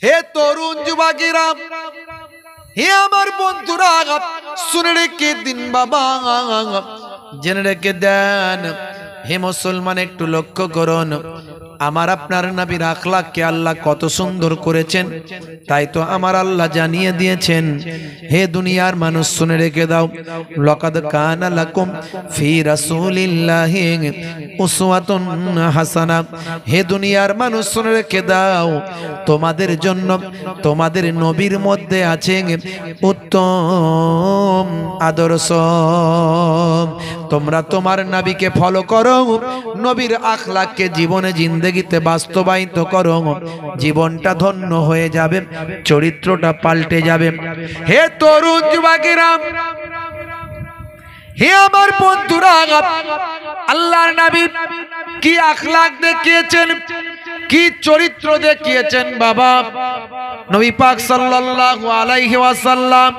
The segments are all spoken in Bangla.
হে তরুণ যুবকেরা, হে আমার বন্ধুরা, শুনে রেখে দিন বাবা, জেনে রেখে দেন। হে মুসলমান, একটু লক্ষ্য করুন, আমার আপনার নবীর আখলাককে আল্লাহ কত সুন্দর করেছেন। তাই তো আমার আল্লাহ জানিয়ে দিয়েছেন, হে দুনিয়ার মানুষ শুনে রেখে দাও, লাকাদ কানা লাকুম ফি রাসূলিল্লাহি উসওয়াতুন হাসানা। হে দুনিয়ার মানুষ শুনে রেখে দাও, তোমাদের জন্য তোমাদের নবীর মধ্যে আছে উত্তম আদর্শ। তোমরা তোমার নবীকে ফলো করো, নবীর আখলাককে জীবনে জিন্দেগিতে বাস্তবায়িত করো, জীবনটা ধন্য হয়ে যাবে, চরিত্রটা পাল্টে যাবে। হে তরুণ যুবকেরা, হে আমার বন্ধুরা, আল্লাহর নবী কি আখলাক দেখিয়েছেন, কি চরিত্র দেখিয়েছেন বাবা। নবী পাক সাল্লাল্লাহু আলাইহি ওয়াসাল্লাম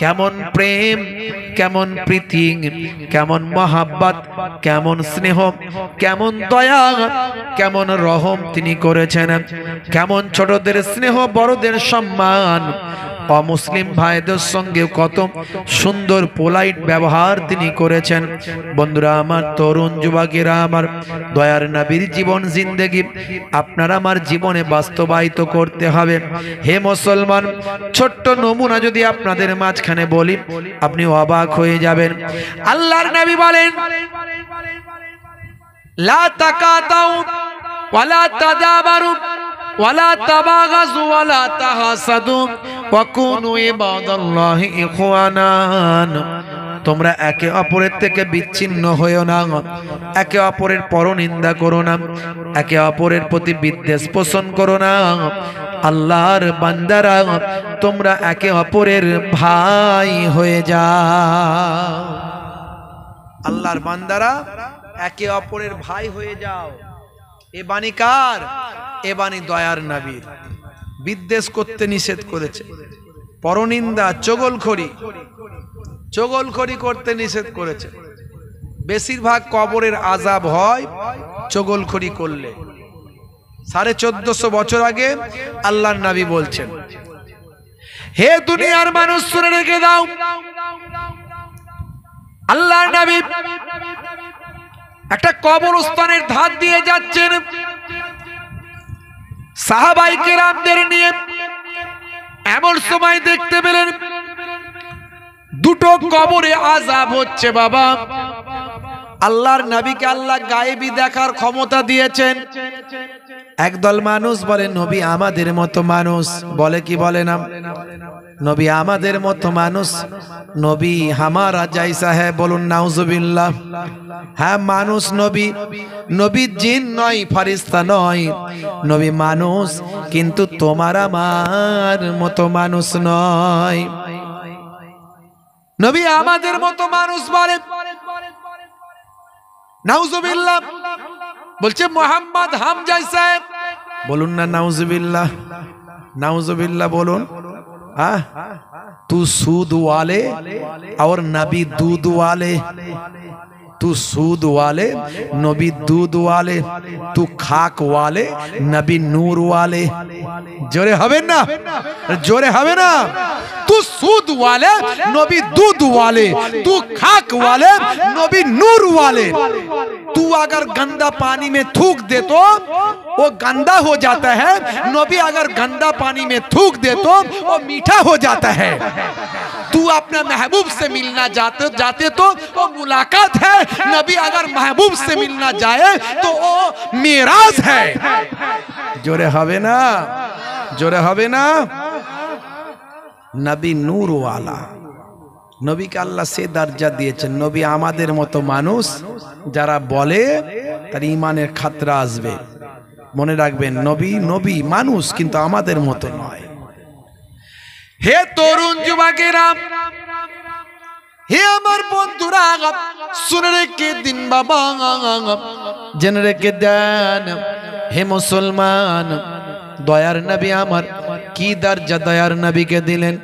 কেমন প্রেম, কেমন প্রীতি, কেমন মহাব্বত, কেমন স্নেহ, কেমন দয়া, কেমন রহম তিনি করেছেন, কেমন ছোটদের স্নেহ, বড়দের সম্মান, অমুসলিম ভাইদের সঙ্গে কত সুন্দর পোলাইট ব্যবহার তিনি করেছেন। বন্ধুরা আমার, তরুণ যুবকেরা আমার, দয়ার নবীর জীবন জিন্দেগি আপনার আমার জীবনে বাস্তবায়িত করতে হবে। হে মুসলমান, ছোট্ট নমুনা যদি আপনাদের মাঝখানে বলি, আপনি অবাক হয়ে যাবেন। আল্লাহর নবী বলেন, লা তাকাতাউ ওয়ালা তাদাবারু ওয়ালা তাবাগাজু ওয়ালা তাহাসাদু ওয়া কুনু ইবাদাল্লাহি ইখওয়ানান। তোমরা একে অপরের থেকে বিচ্ছিন্ন হইও না, একে অপরের পরনিন্দা করো না, একে অপরের প্রতি বিদ্বেষ পোষণ করো না। আল্লাহর বান্দারা, তোমরা একে অপরের ভাই হয়ে যাও। আল্লাহর বান্দারা, একে অপরের ভাই হয়ে যাও। এ বাণী কার? এ বাণী দয়ার নবীর। বিদ্বেষ করতে নিষেধ করেছে, পরনিন্দা, চগলখড়ি করতে নিষেধ করেছে। বেশিরভাগ কবরের আযাব হয় চগলখড়ি করলে। 1450 বছর আগে আল্লাহর নবী বলছেন। হে দুনিয়ার মানুষ শুনে রেখে দাও, আল্লাহর নবী একটা কবরস্থানের ধার দিয়ে যাচ্ছেন, সাহাবায়ে কেরামদের নিয়ে। এমন সময় দেখতে পেলেন দুটো কবরে আযাব হচ্ছে বাবা। আল্লাহর নবীকে আল্লাহ গায়েবী দেখার ক্ষমতা দিয়েছেন। একদল মানুষ বলে, নবী আমাদের মতো মানুষ। বলে কি বলে না? নবী আমাদের মতো মানুষ, নবী হামারা জাইসা হ্যাঁ। বলুন নাউজুবিল্লাহ। হ্যাঁ, মানুষ নবী, নবী জিন নয়, ফারিস্তা নয়, নবী মানুষ, কিন্তু তোমার আমার মতো মানুষ নয়। নবী আমাদের মতো মানুষ বলে, নাউজুবিল্লাহ। বলছে মোহাম্মদ হাম জাইসা। বলুন না নাউজুবিল্লাহ, नाउजुबिल्लाह बोलो। हाँ, तू सूद वाले और नबी दूध वाले, तू सूद वाले नबी दूध वाले, तू खाक वाले नबी नूर वाले। जोरे हवे ना, जोरे हवे ना। तू सूद वाले नबी दूध वाले, तू खाक वाले नबी नूर वाले। तू अगर गंदा पानी में थूक दे तो वो गंदा हो जाता है, नबी अगर गंदा पानी में थूक दे तो वो मीठा हो जाता है। तू अपने महबूब से मिलना जाते तो वो मुलाकात है, नबी अगर महबूब से मिलना जाए तो वो मेराज है। जोरे हवे ना, जोरे हवे ना। नबी नूर वाला, नबी के अल्लाह से दर्जा दिए। नबी आमादेर मतो मानुष जारा बोले तार ईमानेर खातरा आसबे। मने राखबेन, नबी नबी मानुष किन्तु आमादेर मतो नय। हे तरुण युवकेरा, हे आमार बंधुरा, शुने रेखे दिन बाबा, जेने रेखे देन। हे मुसलमान, दयार नबी आमार की दर्जा दयार नबी के दिलेन,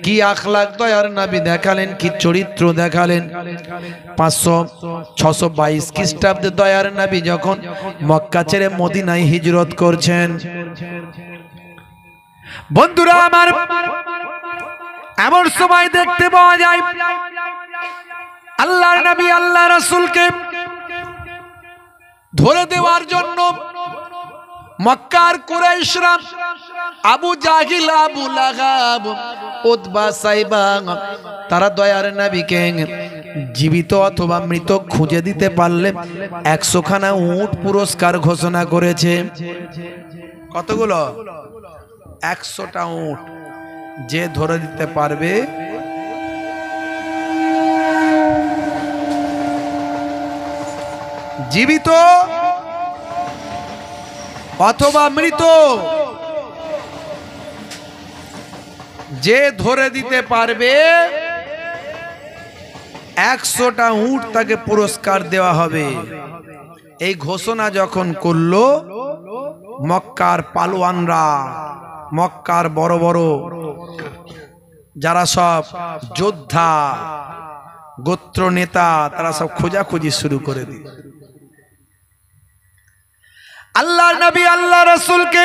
की आखलाक दयार नबी देखालेन, की चरित्र देखालेन। 500-622 ख्रिस्टाब्दे दयार नबी जखन मक्का छेड़े मदिनाय हिजरत करछेन, বন্ধুরা আমার, এমন সময় দেখতে পাওয়া যায় আল্লাহর নবী আল্লাহ রাসূলকে ধরে দেওয়ার জন্য মক্কার কুরাইশরা, আবু জাহিল, আবু লাহাব, উতবা, সাইবা, তারা দয়ার নবীকে জীবিত অথবা মৃত খুঁজে দিতে পারলে 100 খানা উট পুরস্কার ঘোষণা করেছে। কতগুলো? 100টা উট। যে ধরে দিতে পারবে জীবিত অথবা মৃত, যে ধরে দিতে পারবে 100টা উট তাকে পুরস্কার দেওয়া হবে। এই ঘোষণা যখন করলো মক্কার পালোয়ানরা, মক্কার বড় বড় যারা সব যোদ্ধা, গোত্র নেতা, তারা সব খোঁজাখুঁজি শুরু করে দিল। আল্লাহর নবী আল্লাহ রাসূলকে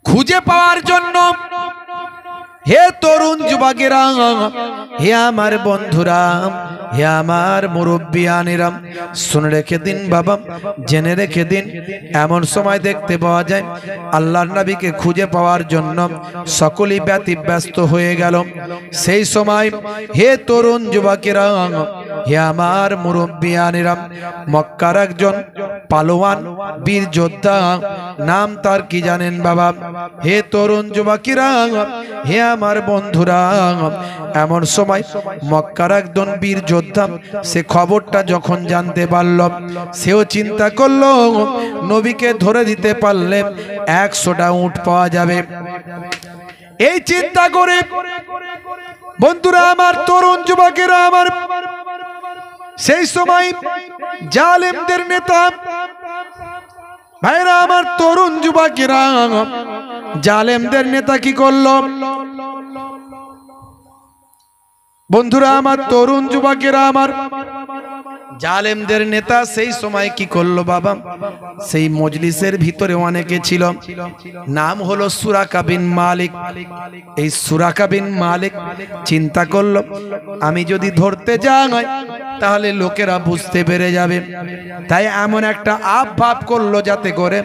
খুঁজে পাওয়ার জন্য, হে তরুণ যুবকেরা, হে আমার বন্ধুরা, হে আমার মুরব্বিয়ানেরা, শুনে রেখে দিন বাবা, জেনে রেখে দিন, এমন সময় দেখতে পাওয়া যায় আল্লাহর নবীকে খুঁজে পাওয়ার জন্য সকলেই ব্যতিব্যস্ত হয়ে গেল। সেই সময় হে তরুণ যুবকেরা, হে আমার মুরব্বিয়ানেরা, মক্কার একজন পালোয়ান বীর যোদ্ধা, নাম তার কি জানেন বাবা? হে তরুণ যুবকেরা, হে আমার বন্ধুরা, এমন সময় মক্কার একজন বীর যোদ্ধা, সে খবরটা যখন জানতে পারল, সেও চিন্তা করলো নবীকে ধরে দিতে পারলে 100টা উট পাওয়া যাবে। এই চিন্তা করে বন্ধুরা আমার, তরুণ যুবকেরা আমার, সেই সময় জালেমদের নেতা ভাইরা আমার, তরুণ যুবকেরা, জালেমদের নেতা কি করলো? বন্ধুরা আমার, তরুণ যুবকেরা আমার, জালেমদের নেতা সেই সময় কি করলো বাবা? সেই মজলিসের ভিতরে অনেকে ছিল, নাম হলো সুরাকা বিন মালিক। এই সুরাকা বিন মালিক চিন্তা করলো, আমি যদি ধরতে যাই তাহলে লোকেরা বুঝতে পেরে যাবে, তাই এমন একটা আবভাব করলো যাতে করে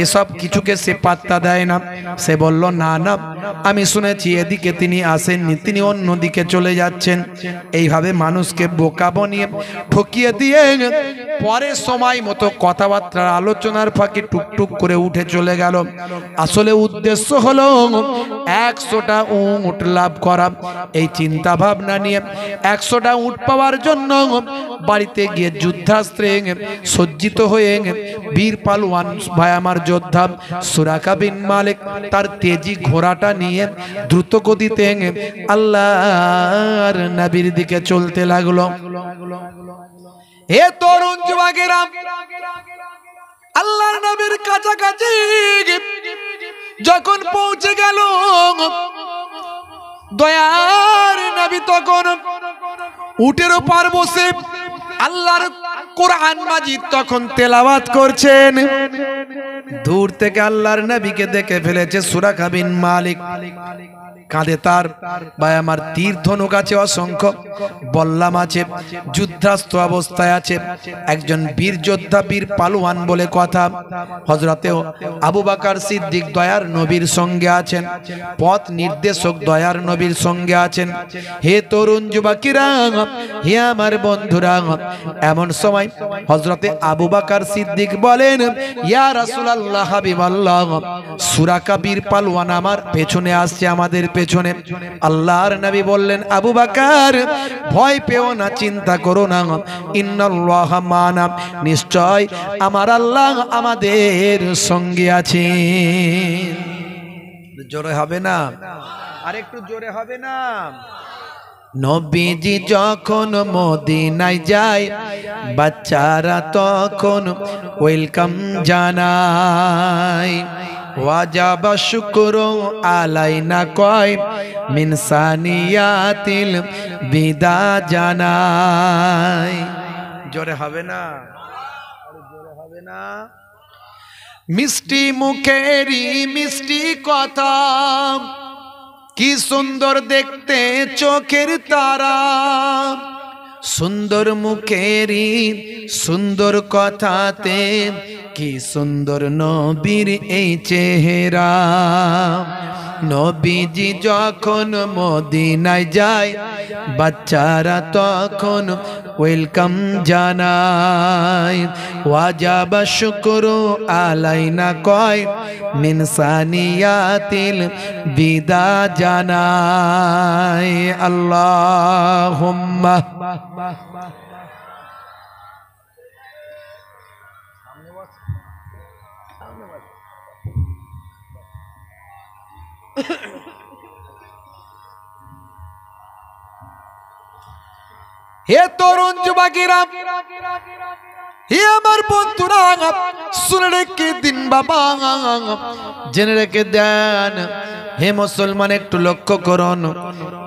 এসব কিছুকে সে পাত্তা দেয় না। সে বলল, না না, আমি শুনেছি এদিকে তিনি আসেননি, তিনি অন্যদিকে চলে যাচ্ছেন। এইভাবে মানুষকে বোকা বানিয়ে ঠকিয়ে দিয়ে পরে সময় মতো কথাবার্তার আলোচনার ফাঁকে টুকটুক করে উঠে চলে গেল। আসলে উদ্দেশ্য হলো 100টা উট লাভ করা। এই চিন্তা ভাবনা নিয়ে 100টা উট পাওয়ার জন্য বাড়িতে গিয়ে যুদ্ধাস্ত্রে সজ্জিত হয়ে বীর পালোয়ান ভাই আমার যোদ্ধা সুরাকা বিন মালিক তার তেজি ঘোড়াটা নিয়ে দ্রুত গতিতে আল্লাহর নবীর দিকে চলতে লাগলো। হে তরুণ যুবকেরা, আল্লাহর নবীর কাছাকাছি যখন পৌঁছে গেল, দয়ার নবী তখন উটের উপর বসে আল্লাহর কোরআন মাজিদ তখন তেলাওয়াত করছেন। দূর থেকে আল্লাহর নবীকে দেখে ফেলেছে সুরাকা বিন মালিক। কাঁধে তার ভাই আমার তীর ধনুক আছে, অসংখ্য বল্লাম আছে, যুদ্ধাস্ত্র অবস্থায় আছে। একজন বীর যোদ্ধা, বীর পালোয়ান বলে কথা। হযরতে আবু বকর সিদ্দিক দয়ার নবীর সঙ্গে আছেন, পথ নির্দেশক দয়ার নবীর সঙ্গে আছেন। হে তরুণ যুবকেরা, হে আমার বন্ধুরা, এমন সময় হযরতে আবু বকর সিদ্দিক বলেন, ইয়া রাসূলুল্লাহ, হাবিবাল্লাহ, সুরাকা বীর পালোয়ান আমার পেছনে আসছে, আমাদের পেছনে। আল্লাহর নবী বললেন, আবু বকর, ভয় পেও না, চিন্তা করো না, ইন্নাল্লাহা মা'না, নিশ্চয় আমার আল্লাহ আমাদের সঙ্গে আছেন। জোরে হবে না? আরেকটু জোরে হবে না? নবীজি যখন মদিনায় যায়, বাচ্চারা তখন ওয়েলকাম জানায়। ওয়াজাবা শুকরু আলাইনা কয় মিন সানিয়াতিল বিদা জানায়। জোরে হবে না? জোরে হবে না? মিষ্টি মুখেরি মিষ্টি কথা, কি সুন্দর দেখতে চোখের তারা। সুন্দর মুখেরি সুন্দর কথাতে, কি সুন্দর নবীর এই চেহারা। নবীজি যখন মদিনায় যায়, বাচ্চারা তখন ওয়েলকাম জানায়। ওয়াজাবা শুকরু আলাইনা কয়, মিন সানিয়াতিল বিদা জানায়। আল্লাহুম্মা হে তরুণ যুবকেরা, হে আমার বন্ধুরা, শুনে রেখে দিন বাবা, জেনে রেখে দেন। হে মুসলমান, একটু লক্ষ্য করুন,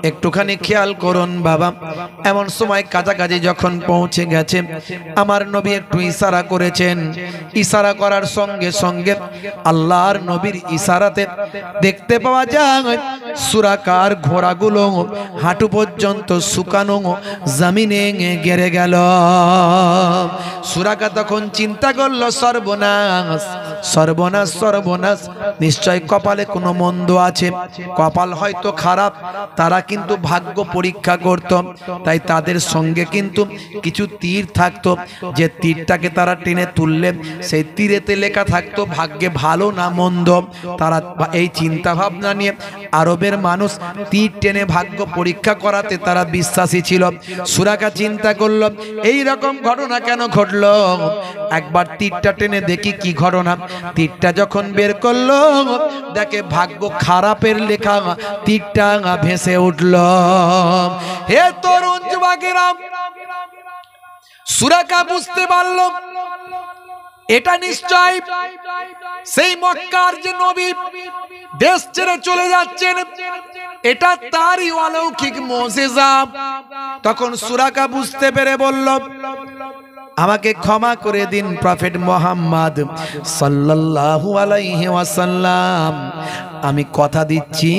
একটুখানি খেয়াল করুন বাবা। এমন সময় কাছাকাছি যখন পৌঁছে গেছে, আমার নবী একটু ইশারা করেছেন। ইশারা করার সঙ্গে সঙ্গে আল্লাহর নবীর ইশারাতে দেখতে পাওয়া যায় সুরাকার ঘোড়াগুলো হাঁটু পর্যন্ত শুকানো জমিনে গেড়ে গেল। সুরাকা তখন চিন্তা করলো, সর্বনাশ সর্বনাশ সর্বনাশ, নিশ্চয় কপালে কোনো মন্দ আছে, কপাল হয়তো খারাপ। তারা কিন্তু ভাগ্য পরীক্ষা করত, তাই তাদের সঙ্গে কিন্তু কিছু তীর থাকতো, যে তীরটাকে তারা টেনে তুললে সেই তীরেতে লেখা থাকতো ভাগ্যে ভালো না মন্দ। তারা এই চিন্তা ভাবনা নিয়ে আরবের মানুষ তীর টেনে ভাগ্য পরীক্ষা করাতে তারা বিশ্বাসী ছিল। সুরাকা চিন্তা করলো, এই রকম ঘটনা কেন ঘটলো, একবার তীরটা টেনে দেখি কি ঘটনা। তীরটা যখন বের করলো, দেখে ভাগ্য খারাপের লেখা তীরটা ভেসে উঠল। হে তরুণ যুবকেরা, সুরাকা বুঝতে পারল এটা নিশ্চয় সেই মক্কার যে নবী দেশ ছেড়ে চলে যাচ্ছেন, এটা তারই অলৌকিক মুজিজা। তখন সুরাকা বুঝতে পেরে বলল, আমাকে ক্ষমা করে দিন প্রফেট মুহাম্মদ সাল্লাল্লাহু আলাইহি ওয়াসাল্লাম, আমি কথা দিচ্ছি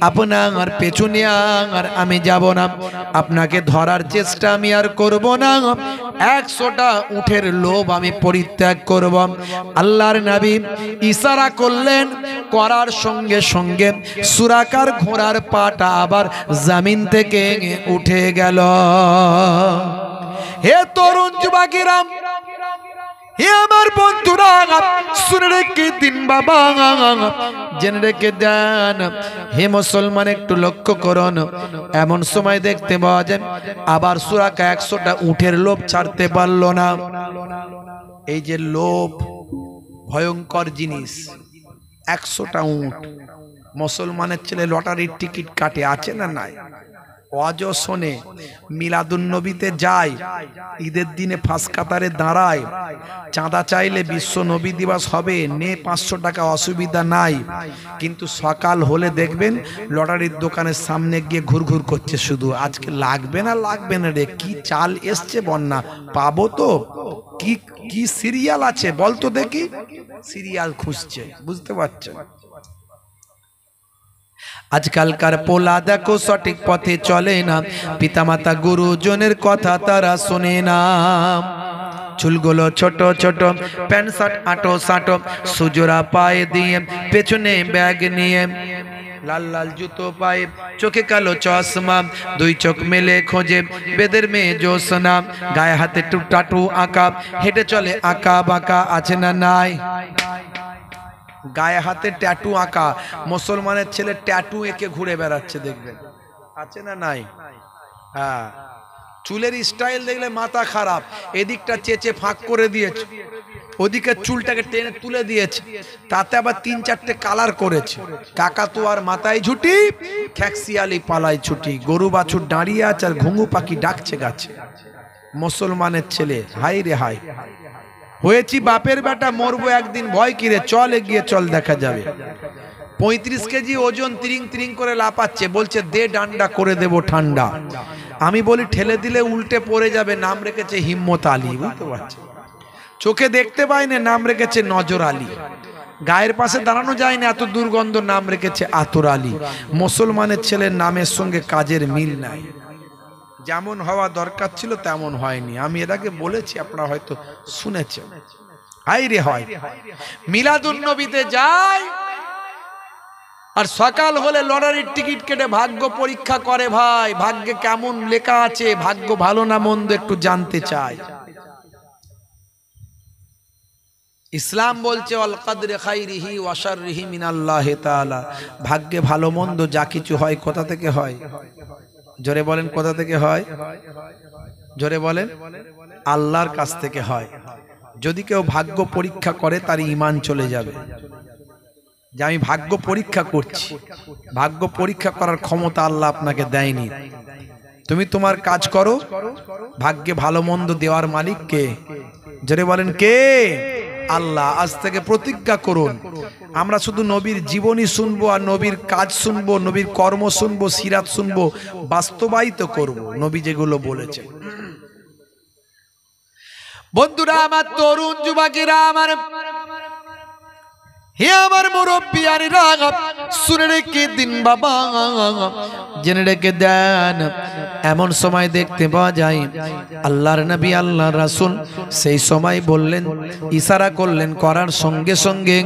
আপনার পেছনে আর আমি যাব না, আপনাকে ধরার চেষ্টা আমি আর করব না, 100টা উটের লোভ আমি পরিত্যাগ করব। আল্লাহর নবী ইশারা করলেন, করার সঙ্গে সঙ্গে সুরাকার ঘোড়ার পাটা আবার জমিন থেকে উঠে গেল। হে তরুণ যুবকেরা, হে আমার বন্ধুরা, শুনে রেখে দিন বাবা, জেনে রেখে দেন। হে মুসলমান, একটু লক্ষ্য করুন, এমন সময় দেখতে পাওয়া যায় আবার সুরাকা 100টা উটের লোভ ছাড়তে পারলো না। এই যে লোভ ভয়ঙ্কর জিনিস। 100টা উট, মুসলমানের ছেলে লটারির টিকিট কাটে, আছে না নাই? ওয়াজ শোনে, মিলাদুন নবীতে যায়, ঈদের দিনে ফাঁস কাতারে দাঁড়ায়, চাঁদা চাইলে বিশ্ব নবী দিবস হবে, নে 500 টাকা, অসুবিধা নাই। কিন্তু সকাল হলে দেখবেন লটারির দোকানের সামনে গিয়ে ঘুরঘুর করছে শুধু, আজকে লাগবে না লাগবে না রে, কি চাল এসছে বন্যা, পাবো তো, কি কি সিরিয়াল আছে বলতো দেখি, সিরিয়াল খুঁজছে, বুঝতে পারছেন? আজকালকার পোলা দেখো সঠিক পথে চলে না, পিতামাতা গুরুজনের কথা তারা শোনে না। চুলগুলো ছোট ছোট, প্যান্ট শার্ট আটো সাটো, সুজোরা পায়ে দিয়ে, পেছনে ব্যাগ নিয়ে, লাল লাল জুতো পায়ে, চোখে কালো চশমা, 2 চোখ মেলে খোঁজে বেদের মেয়ে জোসনা, গায়ে হাতে টাটু আঁকা, হেঁটে চলে আঁকা বাঁকা, আছে না নাই? গায়ে হাতে ট্যাটু আঁকা, মুসলমানের ছেলে ট্যাটু এঁকে ঘুরে বেড়াচ্ছে, দেখবেন, আছে না নাই? হ্যাঁ, চুলের স্টাইল দেখলে মাথা খারাপ, এদিকটা চেচে ফাঁক করে দিয়েছে, ওদিকে চুলটাকে টেনে তুলে দিয়েছে, তাতে আবার 3-4টে কালার করেছে। কাকাতুয়ার মাথায় ঝুটি, খ্যাকসিয়ালি পালায় ছুটি, গরু বাছুর দাঁড়িয়ে আছে আর ঘুঙু পাখি ডাকছে গাছে। মুসলমানের ছেলে, হাই রে হাই, হয়েছি বাপের বেটা, মরবো একদিন, ভয় কিরে, চল এগিয়ে চল, দেখা যাবে। 35 কেজি ওজন, তিরিং তিরিং করে লাপাচ্ছে, বলছে দে ডান্ডা করে দেব ঠান্ডা। আমি বলি ঠেলে দিলে উল্টে পড়ে যাবে, নাম রেখেছে হিম্মত আলী, বুঝতে পারছে? চোখে দেখতে পায় না, নাম রেখেছে নজর আলী। গায়ের পাশে দাঁড়ানো যায় না, এত দুর্গন্ধ, নাম রেখেছে আতর আলী। মুসলমানের ছেলের নামের সঙ্গে কাজের মিল নাই। যেমন হওয়া দরকার ছিল তেমন হয়নি। আমি এর আগে বলেছি, আপনারা হয়তো শুনেছেন। হাই রে হয়, মিলাদুন নবীতে যায় আর সকাল হলে লটারির টিকিট কেটে ভাগ্য পরীক্ষা করে। ভাই, ভাগ্যে কেমন লেখা আছে, ভাগ্য ভালো না মন্দ একটু জানতে চাই। ইসলাম বলছে আল কদরে খাইরিহি ওয়া শাররিহি মিনাল্লাহি তাআলা। ভাগ্যে ভালো মন্দ যা কিছু হয় কোথা থেকে হয়? জোরে বলেন, কোথা থেকে হয়? জোরে বলেন, আল্লাহর কাছ থেকে হয়। যদি কেউ ভাগ্য পরীক্ষা করে তার ঈমান চলে যাবে। যে আমি ভাগ্য পরীক্ষা করছি, ভাগ্য পরীক্ষা করার ক্ষমতা আল্লাহ আপনাকে দেয়নি। তুমি তোমার কাজ করো, ভাগ্যে ভালো মন্দ দেওয়ার মালিক কে? জোরে বলেন, কে? আল্লাহ। আজ থেকে প্রতিজ্ঞা করুন, আমরা শুধু নবীর জীবনী শুনবো আর নবীর কাজ শুনবো, নবীর কর্ম শুনবো, সিরাত শুনবো, বাস্তবায়িত করব নবী যেগুলো বলেছেন। বন্ধুরা আমার, তরুণ যুবকেরা আমার, হে আমার মুরব্বিয়ানেরা, শুনে রেখে দিন বাবা, জেনে রেখে দেন। এমন সময় দেখতে পাওয়া যায় আল্লাহর নবী, আল্লাহর রাসূল সেই সময় বললেন, ইশারা করলেন, করার সঙ্গে সঙ্গে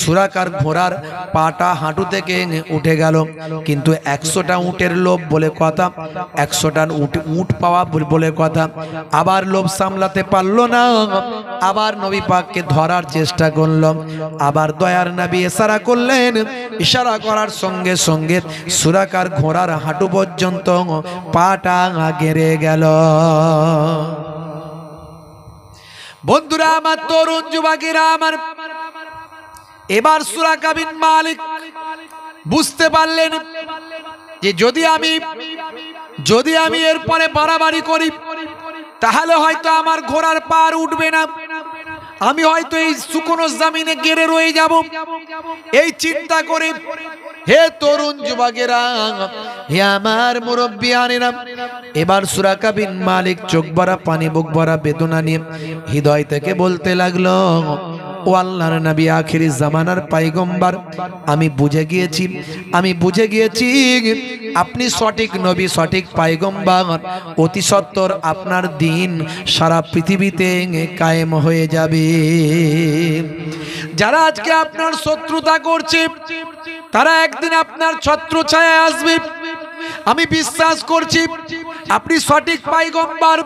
সুরাকার ঘোড়ার পাটা হাঁটু থেকে উঠে গেল। কিন্তু 100টা উটের লোভ বলে কথা, 100টা উট পাওয়া বলে কথা। আবার লোভ সামলাতে পারলো না, আবার নবী পাককে ধরার চেষ্টা করল। আবার দয়ার নবী ইশারা করলেন, ইশারা করার সঙ্গে সঙ্গে সুরাকার ঘোড়ার হাঁটু পর্যন্ত পাটা গেড়ে গেল। বন্ধুরা আমার, তরুণ যুবকেরা আমার, এবার সুরাকা বিন মালিক বুঝতে পারলেন যে যদি আমি এরপরে বাড়াবাড়ি করি তাহলে হয়তো আমার ঘোড়ার পার উঠবে না, আমি হয়তো এই শুকনো জমিনে গেড়ে রয়ে যাব। এই চিন্তা করে, হে তরুণ যুবকেরা, হে আমার মুরব্বিয়ানেরা, এবার সুরাকা বিন মালিক চোখ ভরা পানি, বুক ভরা বেদনা নিয়ে হৃদয় থেকে বলতে লাগলো, ও আল্লাহর নবী, আখিরি জামানার পয়গম্বর, আমি বুঝে গিয়েছি আপনি সঠিক নবী, সঠিক পয়গম্বর। অতি সত্বর আপনার দিন সারা পৃথিবীতে কায়েম হয়ে যাবে। যারা আজকে আপনার শত্রুতা করছে তারা একদিন আপনার ছত্রছায়ায় আসবে। আমি বিশ্বাস করছি আপনি সঠিক পয়গম্বর,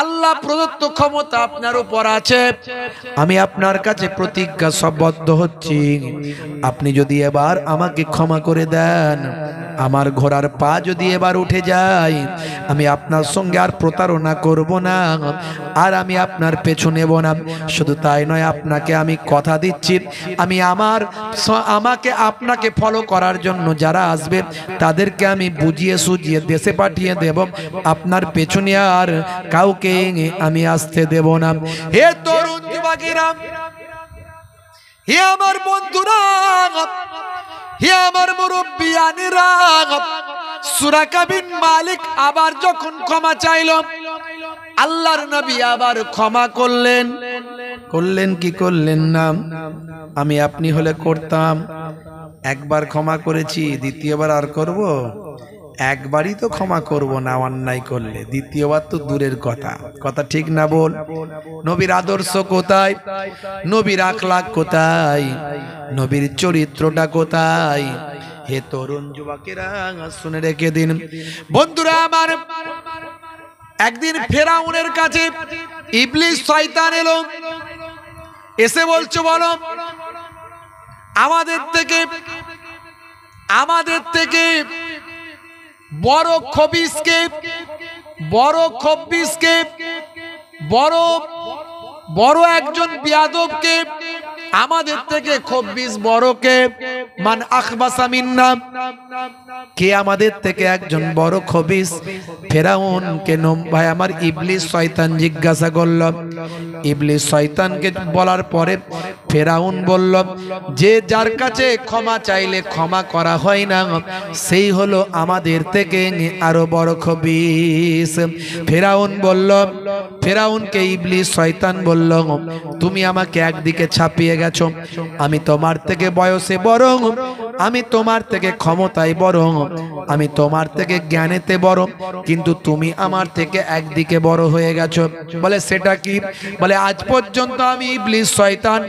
আল্লাহ প্রদত্ত ক্ষমতা আপনার উপর আছে। আমি আপনার কাছে প্রতিজ্ঞাবদ্ধ হচ্ছি, আপনি যদি এবার আমাকে ক্ষমা করে দেন, আমার ঘোড়ার পা যদি এবার উঠে যায়, আমি আপনার সঙ্গে আর প্রতারণা করব না, আর আমি আপনার পেছু নেব না। শুধু তাই নয়, আপনাকে আমি কথা দিচ্ছি, আমি আমাকে আপনাকে ফলো করার জন্য যারা আসবে তাদেরকে আমি বুঝিয়ে সুঝিয়ে দেশে পাঠিয়ে দেব। আপনার পেছনে আর কাউকে আমি আসতে দেব না। হে তরুণ যুবকেরা, হে আমার বন্ধুরা, হে আমার মুরব্বিয়ানেরা, সুরাকা বিন মালিক আবার যখন ক্ষমা চাইল, আল্লাহর নবী আবার ক্ষমা করলেন কি করলেন না? আমি আপনি হলে করতাম। একবার ক্ষমা করেছি, দ্বিতীয়বার আর করব? একবারই তো ক্ষমা করব না অন্যায় করলে, দ্বিতীয়বার তো দূরের কথা। কথা ঠিক না বল? নবীর আদর্শ কোথায়? নবীর আখলাক কোথায়? নবীর চরিত্রটা কোথায়? হে তরুণ যুবকেরা, শুনে রেখে দিন। বন্ধুরা আমার, একদিন ফেরাউনের কাছে ইবলিস শয়তান এলো, এসে বলছো, বলো আমাদের থেকে বড় খবিসকে, বড় একজন বিয়াদবকে, আমাদের থেকে খবিস বড়কে, মান আখবাসা মিন্না, কে আমাদের থেকে একজন বড় খবিস? ফেরাউন কে ভাই আমার ইবলিস শয়তান জিজ্ঞাসা করল। ইবলিস শয়তানকে বলার পরে ফেরাউন বলল, যে যার কাছে ক্ষমা চাইলে ক্ষমা করা হয় না সেই হলো আমাদের থেকে আরো বড় খবিস। ফেরাউন বলল, ফেরাউনকে ইবলিস শয়তান বলল, তুমি আমাকে একদিকে ছাপিয়ে গেছো, আমি তোমার থেকে বয়সে বড়, আমি তোমার থেকে ক্ষমতায় বড়, আমি তোমার থেকে জ্ঞানেতে বড়, কিন্তু তুমি আমার থেকে একদিকে বড় হয়ে গেছো। বলে সেটা কি? বলে আজ পর্যন্ত আমি ইবলিস শয়তান,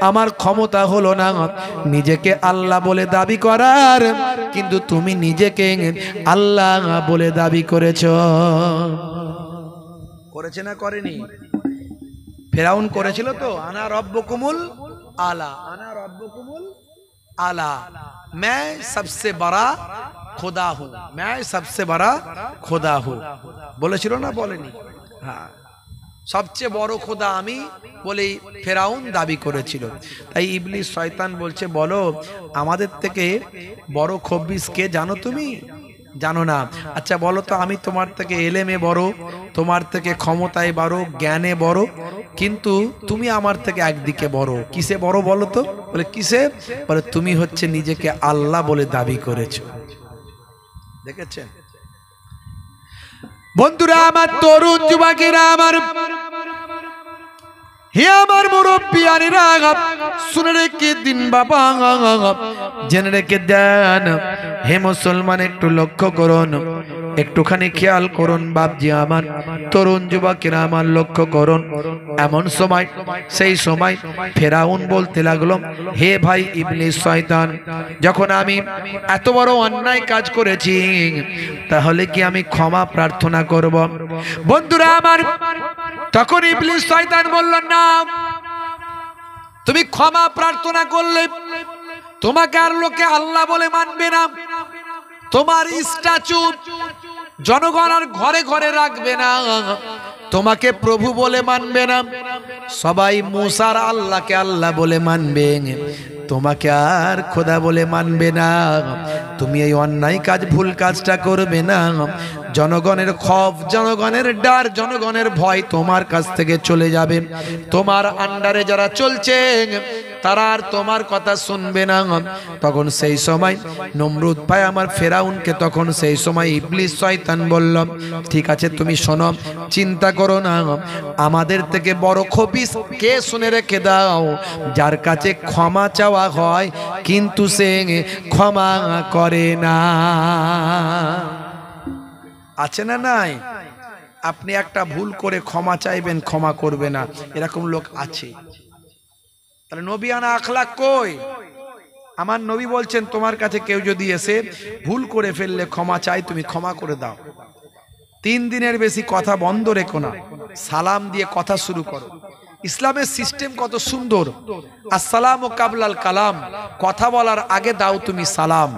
আমার ক্ষমতা হলো না নিজেকে আল্লাহ বলে দাবি করার, কিন্তু তুমি নিজেকে আল্লাহ বলে দাবি করেছো। করেছে না করেনি? ফেরাউন করেছিল তো, আনা রব্বুকুমুল আলা, আনা রব্বুকুমুল आला, मैं सबसे बड़ा खुदा हूँ, मैं सबसे बड़ा खुदा हूँ বলেছিল না বলেনি? হ্যাঁ, সবচেয়ে বড় খোদা আমি বলেই ফেরাউন দাবি করেছিল। তাই ইবলিস শয়তান বলছে, বলো আমাদের থেকে বড় খবিস কে জানো তুমি? জানো না? আচ্ছা বলো তো, আমি তোমার থেকে এলেমে বড়, তোমার থেকে ক্ষমতায় বড়, জ্ঞানে বড়, কিন্তু তুমি আমার থেকে একদিকে বড়। কিসে বড় বলো তো? বলে কিসে? বলে তুমি হচ্ছে নিজেকে আল্লাহ বলে দাবি করেছো। দেখেছেন বন্ধুরা আমার, তরুণ যুবকেরা আমার, হে আমার মুরব্বিয়ানেরা, শুনে রেখে দিন বাবা, জেনে রেখে দেন। হে মুসলমান, একটু লক্ষ্য করুন, একটুখানি খেয়াল করুন বাপজি আমার, তরুণ যুবকেরা আমার, লক্ষ্য করুন। এমন সময়, সেই সময় ফেরাউন বলতে লাগলো, হে ভাই ইবলিস শয়তান, যখন আমি এত বড় অন্যায় কাজ করেছি, তাহলে কি আমি ক্ষমা প্রার্থনা করব? বন্ধুরা আমার, তখন ইবলিস শয়তান বলল, না, তুমি ক্ষমা প্রার্থনা করলে তোমাকে আর লোকে আল্লাহ বলে মানবে না, তোমার স্ট্যাচু জনগণ আর ঘরে ঘরে রাখবে না, তোমাকে প্রভু বলে মানবে না, সবাই মুসার আল্লাহকে আল্লাহ বলে মানবে, তোমাকে আর খোদা বলে মানবে না। তুমি এই অন্যায় কাজ, ভুল কাজটা করবে না, জনগণের খৌফ, জনগণের ডর, জনগণের ভয় তোমার কাছ থেকে চলে যাবে, তোমার আন্ডারে যারা চলছে তারা আর তোমার কথা শুনবে না। তখন সেই সময় নমরুদ ভাই আমার ফেরাউনকে, তখন সেই সময় ইবলিস শয়তান বলল, ঠিক আছে তুমি শোনো, চিন্তা করো না, আমাদের থেকে বড় খবিস কে শুনে রেখে দাও, যার কাছে ক্ষমা চাওয়া হয় কিন্তু সে ক্ষমা করে না। আছে না নাই? আপনি একটা ভুল করে ক্ষমা চাইবেন, ক্ষমা করবে না, এরকম লোক আছে। তাহলে নবিয়ানা আখলাক কই? আমার নবী বলছেন, তোমার কাছে কেউ যদি এসে ভুল করে ফেললে ক্ষমা চাই, তুমি ক্ষমা করে দাও। 3 দিনের বেশি কথা বন্ধ রেখো না, সালাম দিয়ে কথা শুরু করো। ইসলামের সিস্টেম কত সুন্দর। আসসালামু কাবলাল কালাম, কথা বলার আগে দাও তুমি সালাম।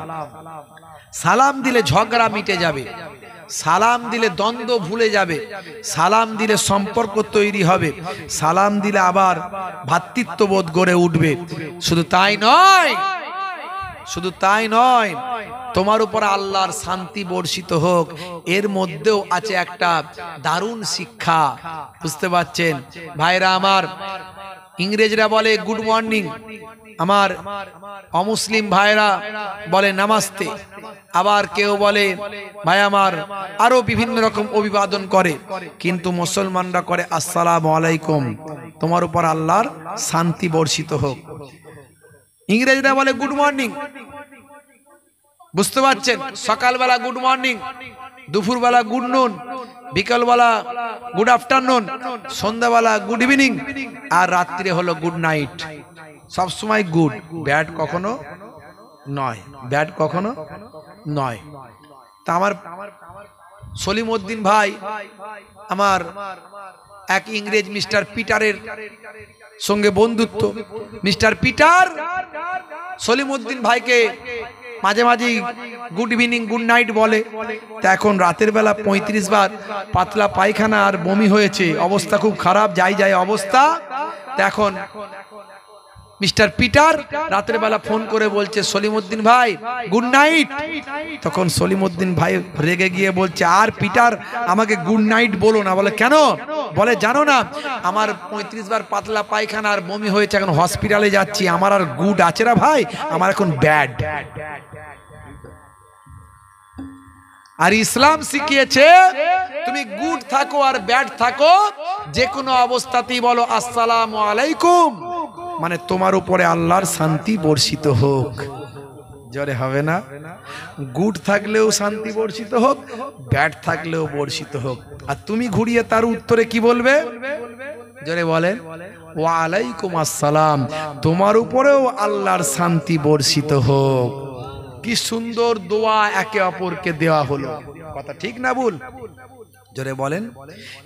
সালাম দিলে ঝগড়া মিটে যাবে, সালাম দিলে দ্বন্দ্ব ভুলে যাবে, সালাম দিলে সম্পর্ক তৈরি হবে, সালাম দিলে আবার ভ্রাতৃত্ববোধ গড়ে উঠবে। শুধু তাই নয়, শুধু তাই নয়, তোমার উপর আল্লাহর শান্তি বর্ষিত হোক, এর মধ্যেও আছে একটা দারুণ শিক্ষা। বুঝতে পারছেন ভাইরা আমার? ইংরেজরা বলে গুড মর্নিং, আমার অমুসলিম ভাইরা বলে নামাস্তে, আবার কেউ বলে ভাই আমার, আরো বিভিন্ন রকম অভিবাদন করে, কিন্তু মুসলমানরা করে আসসালামু আলাইকুম, তোমার উপর আল্লাহর শান্তি বর্ষিত হোক। ইংরেজরা বলে গুড মর্নিং, বুঝতে পারছেন? সকালবেলা গুড মর্নিং, দুপুরবেলা গুড নুন, বিকালবেলা গুড আফটারনুন, সন্ধ্যাবেলা গুড ইভিনিং, আর রাত্রে হলো গুড নাইট। সবসময় গুড, ব্যাড কখনো নয়, ব্যাড কখনো নয়। তা আমার সলিমউদ্দিন ভাই আমার এক ইংরেজ মিস্টার পিটারের সঙ্গে বন্ধুত্ব। মিস্টার পিটার সলিমউদ্দিন ভাইকে মাঝে মাঝে গুড ইভিনিং, গুড নাইট বলে। তা এখন রাতের বেলা 35 বার পাতলা পায়খানা আর বমি হয়েছে, অবস্থা খুব খারাপ, যাই যাই অবস্থা। তা এখন মিস্টার পিটার রাতের বেলা ফোন করে বলছে, সলিমউদ্দিন ভাই গুড নাইট। তখন সলিমউদ্দিন ভাই রেগে গিয়ে বলছে, আর পিটার আমাকে গুড নাইট বলো না। বলে কেন? বলে জানো না আমার 35 বার পাতলা পায়খানা আর বমি হয়েছে, এখন হসপিটালে যাচ্ছি, আমার আর গুড আছে না ভাই, আমার এখন ব্যাড। আর ইসলাম শিখিয়েছে তুমি গুড থাকো আর ব্যাড থাকো, যে কোনো অবস্থাতেই বলো আসসালামু আলাইকুম, মানে তোমার উপরে আল্লাহর শান্তি বর্ষিত হোক। জোরে হবে না? গুড থাকলেও শান্তি বর্ষিত হোক, ব্যাড থাকলেও বর্ষিত হোক। আর তুমি ঘুরিয়ে তার উত্তরে কি বলবে? জোরে বলেন ওয়া আলাইকুম আসসালাম, তোমার উপরেও আল্লাহর শান্তি বর্ষিত হোক। কি সুন্দর দোয়া একে অপরকে দেওয়া হলো, কথা ঠিক না ভুল? জোরে বলেন।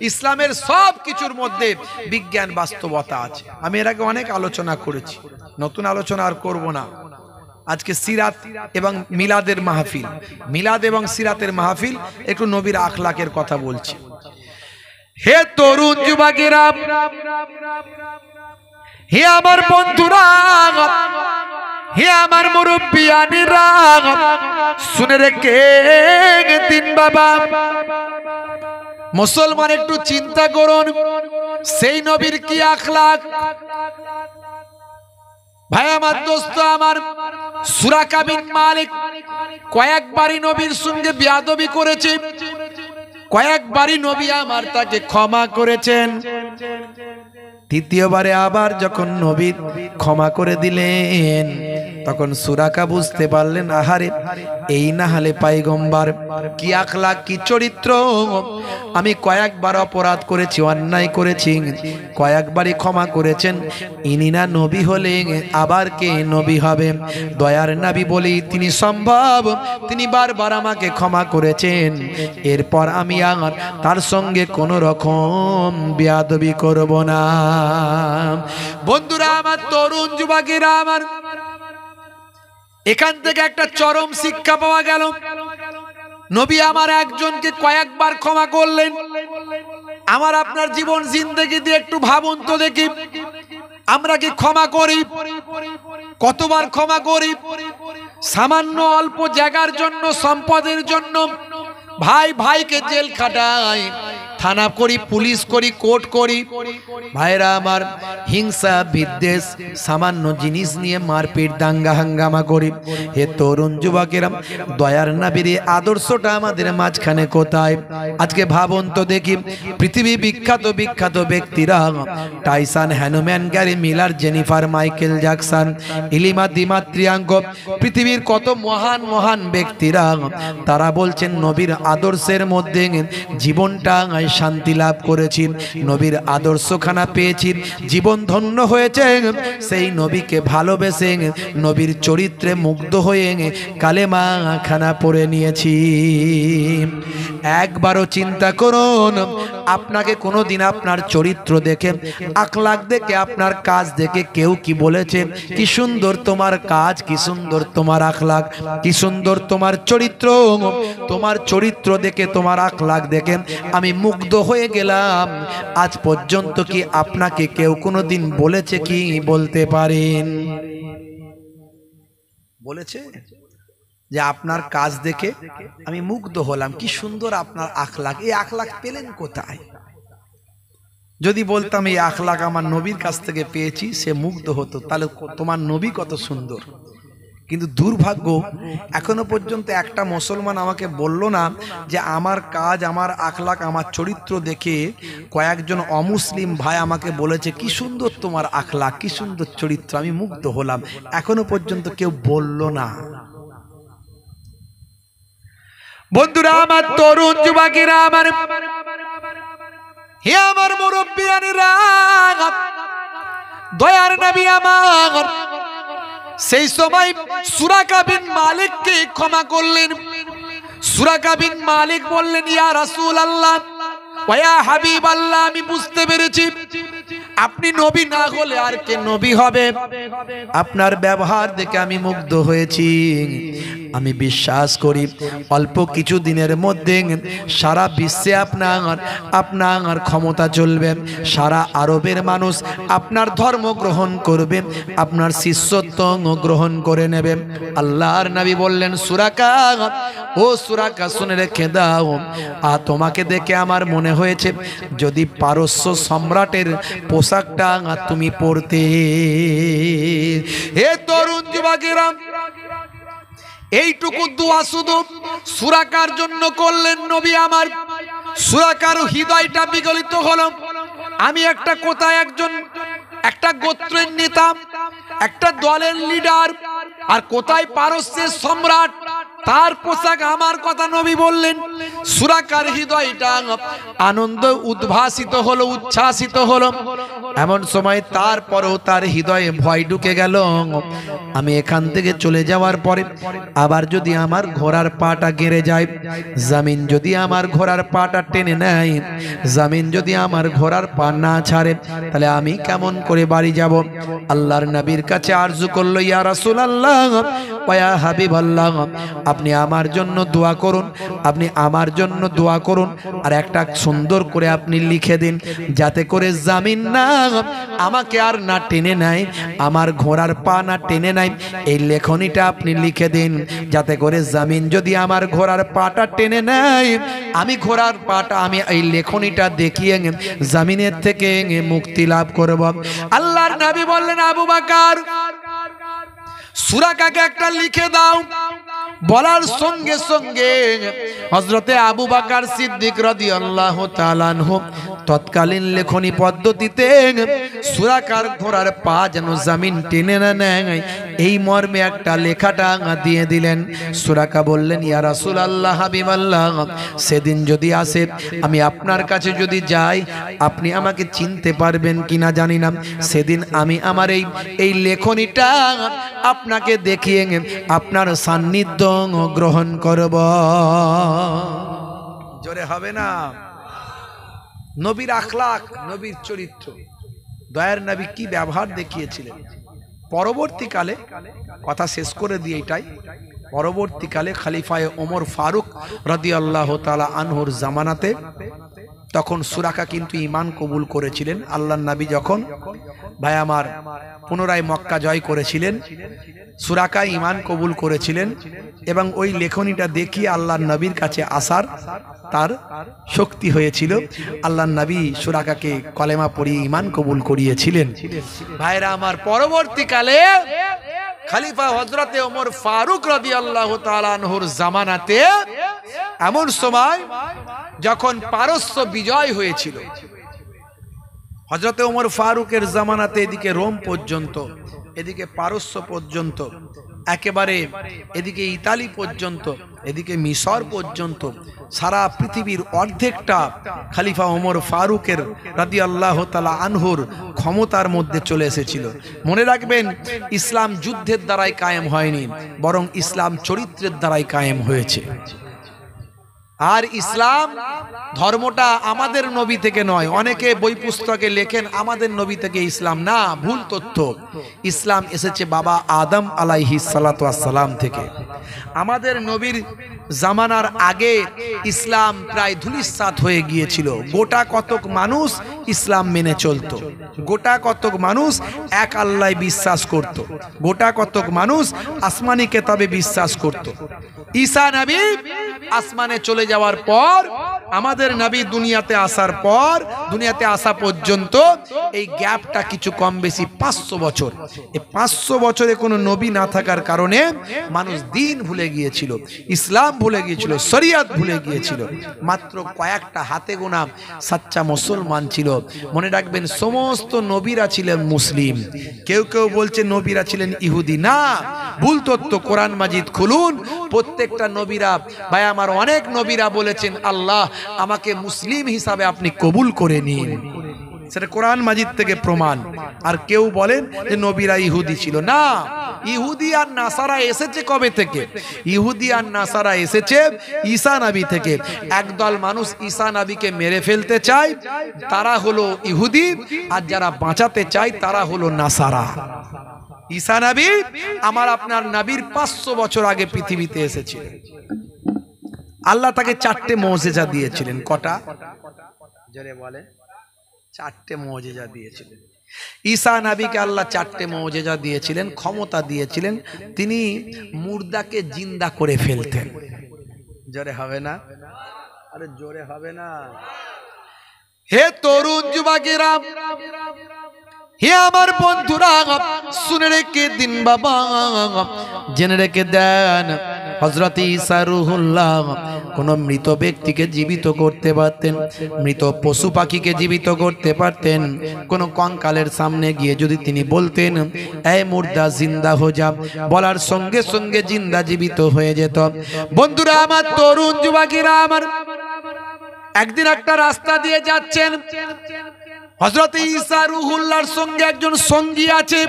ইসলামের সব কিছুর মধ্যে বিজ্ঞান বাস্তবতা আছে। আমি এর আগে অনেক আলোচনা করেছি, নতুন আলোচনা আর করব না। আজকে সিরাত এবং মিলাদের মাহফিল, মিলাদ এবং সিরাতের মাহফিল, একটু নবীর আখলাকের কথা বলছি। হে তরুণ যুবকেরা, হে আমার বন্ধুরা, হে আমার মুরব্বিয়ানিরা, শুনে রেখে দিন বাবা, মুসলমান একটু চিন্তা করুন সেই নবীর কি আখলাক। ভাই আমার, দোস্ত আমার, সুরাকা বিন মালিক কয়েকবারই নবীর সঙ্গে বেয়াদবি করেছে, কয়েকবারই নবী আমার তাকে ক্ষমা করেছেন। তৃতীয়বারে আবার যখন নবী ক্ষমা করে দিলেন, তখন সুরাকা বুঝতে পারলেন আহারে এই না হলে পয়গম্বর, কি আখলাক, কি চরিত্র। আমি কয়েকবার অপরাধ করেছি, অন্যায় করেছি, কয়েকবারই ক্ষমা করেছেন, ইনি না নবী হলেন আবার কে নবী হবে? দয়ার নবী বলি তিনি সম্ভব, তিনি বারবার আমাকে ক্ষমা করেছেন, এরপর আমি আর তার সঙ্গে কোনো রকম বেয়াদবি করব না। বন্ধুরা আমার, তরুণ যুবকেরা আমার, এখান থেকে একটা চরম শিক্ষা পাওয়া গেল। নবী আমার একজনকে কয়েকবার ক্ষমা করলেন। আমার আপনার জীবন জিন্দেগি দিয়ে একটু ভাবুন তো দেখি, আমরা কি ক্ষমা করি? কতবার ক্ষমা করি? সামান্য অল্প জায়গার জন্য, সম্পদের জন্য ভাই ভাইকে জেল খাটাই, থানা করি, পুলিশ করি, কোর্ট করি। ভাইরা আমার, হিংসা বিদ্বেষ, সামান্য জিনিস নিয়ে মারপিট, দাঙ্গা হাঙ্গামা করি। হে তরুণ যুবকেরা, দয়ার নবীর আদর্শটা আমাদের মাঝখানে কোথায়? আজকে ভাবুন তো দেখি, পৃথিবী বিখ্যাত বিখ্যাত ব্যক্তিরা, টাইসন, হ্যানুম্যান, Gary Miller, Jennifer, Michael Jackson, ইলিমা দিমাত্রিয়াঙ্ক, পৃথিবীর কত মহান মহান ব্যক্তিরা, তারা বলছেন নবীর আদর্শের মধ্যে জীবনটা শান্তি লাভ করেছি, নবীর আদর্শখানা পেয়েছি, জীবন ধন্য হয়েছে। সেই নবীকে ভালোবেসে, নবীর চরিত্রে মুগ্ধ হয়ে কালেমা খানা পড়ে নিয়েছি। একবারও চিন্তা করুন, আপনাকে কোনোদিন আপনার চরিত্র দেখে, আখলাক দেখে, আপনার কাজ দেখে কেউ কি বলেছে কি সুন্দর তোমার কাজ, কি সুন্দর তোমার আখলাক, কি সুন্দর তোমার চরিত্র? তোমার চরিত্র দেখে, তোমার আখলাক দেখে আমি মুগ্ধ হয়ে গেলাম। আজ পর্যন্ত কি আপনাকে কেউ কোনোদিন বলেছে? কি বলতে পারেন? বলেছে যে আপনার কাজ দেখে আমি মুগ্ধ হলাম, কি সুন্দর আপনার আখলাক, এই আখলাক পেলেন কোথায়? যদি বলতাম এই আখলাক আমার নবীর কাছ থেকে পেয়েছি, সে মুগ্ধ হতো, তাহলে তোমার নবী কত সুন্দর। কিন্তু দুর্ভাগ্য, এখনো পর্যন্ত একটা মুসলমান আমাকে বলল না যে আমার কাজ, আমার আখলাক, আমার চরিত্র দেখে কয়েকজন অমুসলিম ভাই আমাকে বলেছে কি সুন্দর তোমার আখলাক, কি সুন্দর চরিত্র, আমি মুগ্ধ হলাম। এখনো পর্যন্ত কেউ বলল না। বন্ধুরা আমার, তরুণ যুবকেরা আমার, হে আমার মুরব্বিয়ানিরা, দয়ার নবী আমার সেই সময় সুরাকা বিন মালিককে ক্ষমা করলেন। সুরাকা বিন মালিক বললেন, ইয়া রাসূলুল্লাহ ওয়া ইয়া হাবিবাল্লাহ, আমি বুঝতে পেরেছি আপনি নবী না হলে আর কে নবী হবে? আপনার ব্যবহার দেখে আমি মুগ্ধ হয়েছি, আমি বিশ্বাস করি অল্প কিছু দিনের মধ্যে সারা বিশ্বে আপনার ক্ষমতা চলবে, সারা আরবের মানুষ আপনার ধর্ম গ্রহণ করবে, আপনার শিষ্যত্ব গ্রহণ করে নেবে। আল্লাহর নবী বললেন, সুরাকা, ও সুরাকা শুনে রেখে দাও, তোমাকে দেখে আমার মনে হয়েছে যদি পারস্য সম্রাটের পোশাকটা তুমি পরতে। হে তরুণ যুবকেরা, এইটুকু দোয়া শুধু সুরাকার জন্য করলেন নবী আমার। সুরাকার হৃদয়টা বিগলিত হলো। আমি একটা কোথায় একটা গোত্রের নেতা, একটা দলের লিডার, আর কোথায় পারস্যের সম্রাট, তার পোশাক আমার কথা নবী বললেন। সুরাকার হৃদয়টা আনন্দ উদ্ভাসিত হলো, উচ্ছ্বাসিত হলো। এমন সময় তারপরেও তার হৃদয়ে ভয় ঢুকে গেল, আমি এখান থেকে চলে যাওয়ার পরে আবার যদি আমার ঘোড়ার পাটা গেড়ে যায়, জমিন যদি আমার ঘোড়ার পাটা টেনে নেয়, জমিন যদি আমার ঘোড়ার পা না ছাড়ে, তাহলে আমি কেমন করে বাড়ি যাব? আল্লাহর নবীর কাছে আরজু করলো, ইয়া রাসূলুল্লাহ ওয়া ইয়া হাবিবাল্লাহ, আপনি আমার জন্য দোয়া করুন, আপনি আমার জন্য দোয়া করুন, আর একটা সুন্দর করে আপনি লিখে দিন, যাতে করে জমিন না আমাকে আর না টেনে নেয়, আমার ঘোড়ার পা না টেনে নেয়। এই লেখনীটা আপনি লিখে দিন, যাতে করে জমিন যদি আমার ঘোড়ার পাটা টেনে নেয়, আমি ঘোড়ার পাটা, আমি এই লেখনীটা দেখিয়ে জমিনের থেকে মুক্তি লাভ করব। আল্লাহর নবী বললেন, আবু বকর, সুরাকাকে একটা লিখে দাও। বলার সঙ্গে সঙ্গে হযরতে আবু বকর সিদ্দিক রাদিয়াল্লাহু তাআলা আনহু তৎকালীন লেখনী পদ্ধতিতে সুরাকার ঘোড়ার পা যেন জমিন টেনে না নেয়, এই মর্মে একটা লেখাটা দিয়ে দিলেন। সুরাকা বললেন, ইয়া রাসূলুল্লাহ, হাবিবাল্লাহ, সেদিন যদি আসে, আমি আপনার কাছে যদি যাই, আপনি আমাকে চিনতে পারবেন কিনা জানি না। সেদিন আমি আমার এই লেখনীটা আপনাকে দেখিয়ে আপনার সান্নিধ্য গ্রহণ করব। জোরে হবে না? নবীর আখলাক, নবীর চরিত্র, দয়ার নবী কি ব্যবহার দেখিয়েছিলেন। পরবর্তীকালে কথা শেষ করে দিয়ে এটাই, পরবর্তীকালে খলিফায়ে ওমর ফারুক রাদিয়াল্লাহু তাআলা আনহুর জামানাতে তখন সুরাকা কিন্তু ঈমান কবুল করেছিলেন। আল্লাহর নবী যখন ভাই আমার পুনরায় মক্কা জয় করেছিলেন, সুরাকা ঈমান কবুল করেছিলেন, এবং ওই লেখনীটা দেখিয়ে আল্লাহর নবীর কাছে আসার তার শক্তি হয়েছিল। আল্লাহর নবী সুরাকাকে কলেমা পড়িয়ে ঈমান কবুল করিয়েছিলেন। ভাইরা আমার, পরবর্তীকালে খলিফা হযরতে ওমর ফারুক রাদিয়াল্লাহু তাআলা আনহুর জামানাতে এমন সময় যখন পারস্য বিজয় হয়েছিল, হযরতে ওমর ফারুকের জামানাতে এদিকে রোম পর্যন্ত, এদিকে পারস্য পর্যন্ত, একেবারে এদিকে ইতালি পর্যন্ত, এদিকে মিশর পর্যন্ত, সারা পৃথিবীর অর্ধেকটা খলিফা ওমর ফারুকের রাদিয়াল্লাহু তাআলা আনহুর ক্ষমতার মধ্যে চলে এসেছিল। মনে রাখবেন, ইসলাম যুদ্ধের দ্বারাই কায়েম হয়নি, বরং ইসলাম চরিত্রের দ্বারাই কায়েম হয়েছে। আর ইসলাম ধর্মটা আমাদের নবী থেকে নয়। অনেকে বই পুস্তকে লেখেন আমাদের নবী থেকে ইসলাম, না, ভুল তথ্য। ইসলাম এসেছে বাবা আদম আলাইহিস সালাতু ওয়াস সালাম থেকে। আমাদের নবীর জামানার আগে ইসলাম প্রায় ধূলিসাৎ হয়ে গিয়েছিল। গোটা কতক মানুষ ইসলাম মেনে চলত, গোটা কতক মানুষ এক আল্লাহয় বিশ্বাস করত, গোটা কতক মানুষ আসমানি কিতাবে বিশ্বাস করত। ঈসা নবী আসমানে চলে যাওয়ার পর, আমাদের নবী দুনিয়াতে আসার পর, দুনিয়াতে আসা পর্যন্ত এই গ্যাপটা কিছু কম বেশি 500 বছর। এই 500 বছরে কোনো নবী না থাকার কারণে মানুষ দিন ভুলে গিয়েছিল, ইসলাম ভুলে গিয়েছিল, শরিয়ত ভুলে গিয়েছিল। মাত্র কয়েকটা হাতে গোনা সাচ্চা মুসলমান ছিল। মনে রাখবেন, সমস্ত নবীরা ছিলেন মুসলিম। কেউ কেউ বলছে নবীরা ছিলেন ইহুদি, না, ভুল তথ্য। কোরআন মাজিদ খুলুন, প্রত্যেকটা নবীরা, ভাই আমার, অনেক নবীরা বলেছেন আল্লাহ আমাকে মুসলিম হিসাবে আপনি কবুল করে নিন, সেটা কোরআন মাজিদ থেকে প্রমাণ। আর কেউ বলেন যে নবীরা ইহুদি ছিল, না, ইহুদি আর নাসারা এসেছে কবে থেকে? ইহুদি আর নাসারা এসেছে ঈসা নবী থেকে। একদল মানুষ ঈসা নবীকে মেরে ফেলতে চায়, তারা হলো ইহুদি, আর যারা বাঁচাতে চায় তারা হলো নাসারা। ঈসা নবী আমার আপনার নবীর 500 বছর আগে পৃথিবীতে এসেছিলেন। আল্লাহ তাকে 4টে মুজিজা দিয়েছিলেন। কটা? জোরে বলে। 4টে মুজিজা দিয়েছিলেন। ঈসা নবীকে আল্লাহ 4টে মুজিজা দিয়েছিলেন, ক্ষমতা দিয়েছিলেন। তিনি মুর্দাকে জিন্দা করে ফেলতেন। জোরে হবে না? আরে জোরে হবে না? হে তরুণ যুবকেরা, হে আমার বন্ধুরা, শুনে রেখে দিন বাবা, জেনে রেখে দেন, হযরত ঈসা রূহুল্লাহ কোন মৃত ব্যক্তিকে জীবিত করতে পারতেন, মৃত পশু পাখিকে জীবিত করতে পারতেন। কোন কঙ্কালের সামনে গিয়ে যদি তিনি বলতেন এই মুর্দা জিন্দা হয়ে যা, বলার সঙ্গে সঙ্গে জিন্দা জীবিত হয়ে যেত। বন্ধুরা আমার, তরুণ যুবকেরা আমার, একদিন একটা রাস্তা দিয়ে যাচ্ছেন, হযরত ঈসা রূহুল্লাহর সঙ্গে একজন সঙ্গী আছে,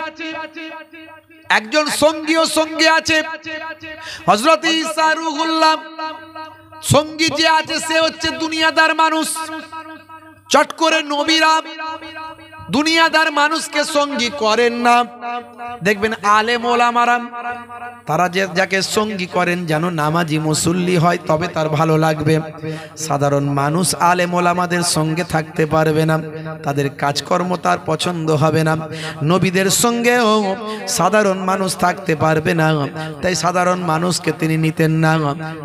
একজন সঙ্গীও সঙ্গে আছে। হযরত ঈসা রূহুল্লাহ সঙ্গী যে আছে সে হচ্ছে দুনিয়াদার মানুষ। চট করে নবীরা দুনিয়াদার মানুষকে সঙ্গী করেন না। দেখবেন আলেম ওলামারা তারা যাকে সঙ্গী করেন যেন নামাজি মুসল্লি হয়, তবে তার ভালো লাগবে। সাধারণ মানুষ আলেম ওলামাদের সঙ্গে থাকতে পারবে না, তাদের কাজকর্ম তার পছন্দ হবে না। নবীদের সঙ্গেও সাধারণ মানুষ থাকতে পারবে না, তাই সাধারণ মানুষকে তিনি নিতেন না।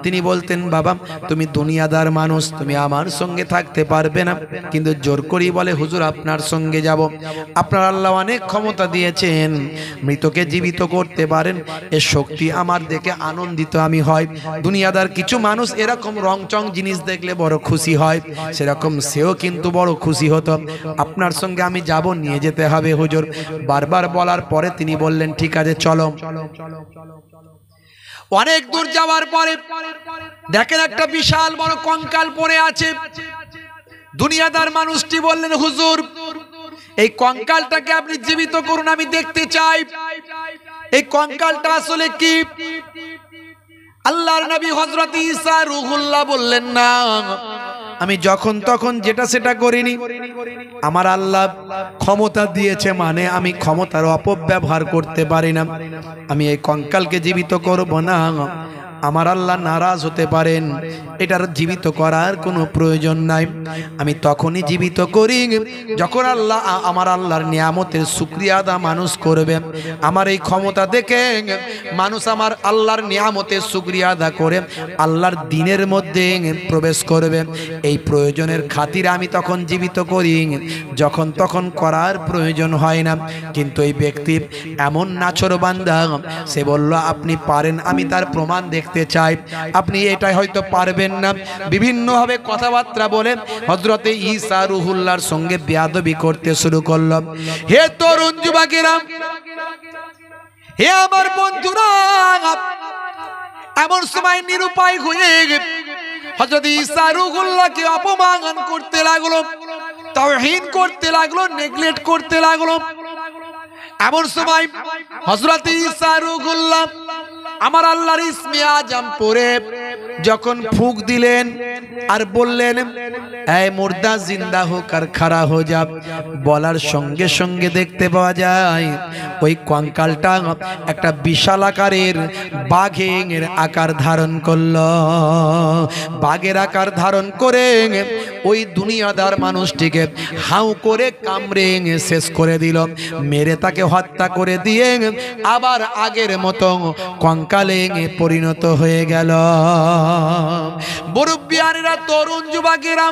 তিনি বলতেন বাবা তুমি দুনিয়াদার মানুষ, তুমি আমার সঙ্গে থাকতে পারবে না, কিন্তু জোর করি বলে হুজুর আপনার সঙ্গে যাব। আপনার আল্লাহ অনেক ক্ষমতা দিয়েছেন, মৃতকে জীবিত করতে পারেন, এর শক্তি আমার দেখে আনন্দিত আমি হয়। দুনিয়াদার কিছু মানুষ এরকম রংচং জিনিস দেখলে বড় খুশি হয়, সেরকম সেও কিন্তু বড় খুশি হতো। আপনার সঙ্গে আমি যাব, নিয়ে যেতে হবে হুজুর। বারবার বলার পরে তিনি বললেন ঠিক আছে চলো। অনেক দূর যাওয়ার পরে দেখেন একটা বিশাল বড় কঙ্কাল পড়ে আছে। দুনিয়াদার মানুষটি বললেন হুজুর এই কঙ্কালটাকে আপনি জীবিত করুন, আমি দেখতে চাই এই কঙ্কালটা আসলে কি। আল্লাহর নবী হযরত ঈসা রূহুল্লাহ বললেন না, আমি যখন তখন যেটা সেটা করিনি, আমার আল্লাহ ক্ষমতা দিয়েছে মানে আমি ক্ষমতার অপব্যবহার করতে পারি না। আমি এই কঙ্কালকে জীবিত করব না, আমার আল্লাহ নারাজ হতে পারেন, এটার জীবিত করার কোনো প্রয়োজন নাই। আমি তখনই জীবিত করি যখন আল্লাহ আমার আল্লাহর নিয়ামতের শুকরিয়া আদা মানুষ করবে। আমার এই ক্ষমতা দেখে মানুষ আমার আল্লাহর নিয়ামতের শুকরিয়া আদা করে আল্লাহর দ্বীনের মধ্যে প্রবেশ করবে। এই প্রয়োজনের খাতিরে আমি তখন জীবিত করি, যখন তখন করার প্রয়োজন হয় না। কিন্তু এই ব্যক্তি এমন নাছোড়বান্দা, সে বলল আপনি পারেন, আমি তার প্রমাণ দেখতে চাই। আপনি এটা হয়তো পারবেন না, বিভিন্ন ভাবে কথাবার্তা বলে হযরতে ঈসা রূহুল্লাহর সঙ্গে বেয়াদবি করতে শুরু করল। হে তরুণ যুবকেরা, হে আমার বন্ধুরা, এমন সময় নিরুপায় হয়ে হযরতে ঈসা রূহুল্লাহকে অপমান করতে লাগলো, তাওহীন করতে লাগলো, নেগলেক্ট করতে লাগলো। এমন সময় হযরতে ঈসা রূহুল্লাহ আমার আল্লাহর ইসমে আজম পড়ে যখন ফুঁক দিলেন আর বললেন এই মুর্দা জিন্দা হোক আর খাড়া হো যা, বলার সঙ্গে সঙ্গে দেখতে পাওয়া যায় ওই কঙ্কালটা একটা বিশাল আকারের বাঘের আকার ধারণ করল। বাঘের আকার ধারণ করে ওই দুনিয়াদার মানুষটিকে হাউ করে কামড়ে শেষ করে দিল, মেরে তাকে হত্যা করে দিয়ে আবার আগের মতো কঙ্কালে পরিণত হয়ে গেল। মুরব্বিয়ানেরা, তরুণ যুবকেরা,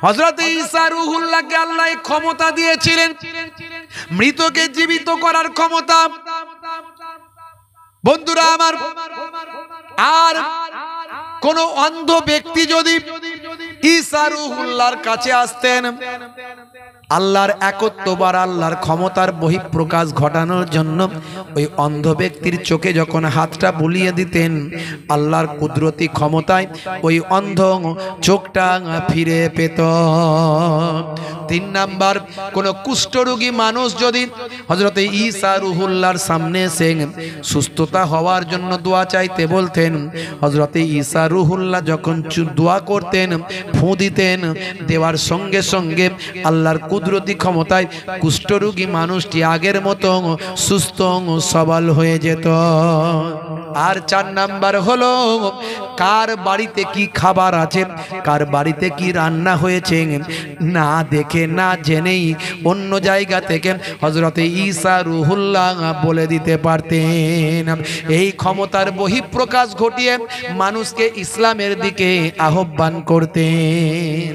হযরত ঈসা রূহুল্লাহকে আল্লাহ ক্ষমতা দিয়েছিলেন, মৃতকে জীবিত করার ক্ষমতা। বন্ধুরা আমার, আর কোন অন্ধ ব্যক্তি যদি ঈসা রূহুল্লাহর কাছে আসতেন, আল্লাহর একত্ববার আল্লাহর ক্ষমতার বহিঃপ্রকাশ ঘটানোর জন্য ওই অন্ধ ব্যক্তির চোখে যখন হাতটা বুলিয়ে দিতেন, আল্লাহর কুদরতি ক্ষমতায় ওই অন্ধ চোখটা ফিরে পেত। 3 নাম্বার, কোন কুষ্ঠরোগী মানুষ যদি হযরতে ঈসা রূহুল্লাহর সামনে এসে সুস্থতা হওয়ার জন্য দোয়া চাইতে বলতেন, হযরতে ঈসা রূহুল্লাহ যখন দোয়া করতেন, ফু দিতেন, দেওয়ার সঙ্গে সঙ্গে আল্লাহর কুদরতি ক্ষমতায় কুষ্ঠরোগী মানুষটি আগের মতো সুস্থ সবল হয়ে যেত। আর 4 নাম্বার হলো কার বাড়িতে কি খাবার আছে, কার বাড়িতে কি রান্না হয়েছে না দেখে না জেনেই অন্য জায়গা থেকে হযরতে ঈসা রুহুল্লাহ বলে দিতে পারতেন। এই ক্ষমতার বহিঃপ্রকাশ ঘটিয়ে মানুষকে ইসলামের দিকে আহ্বান করতেন।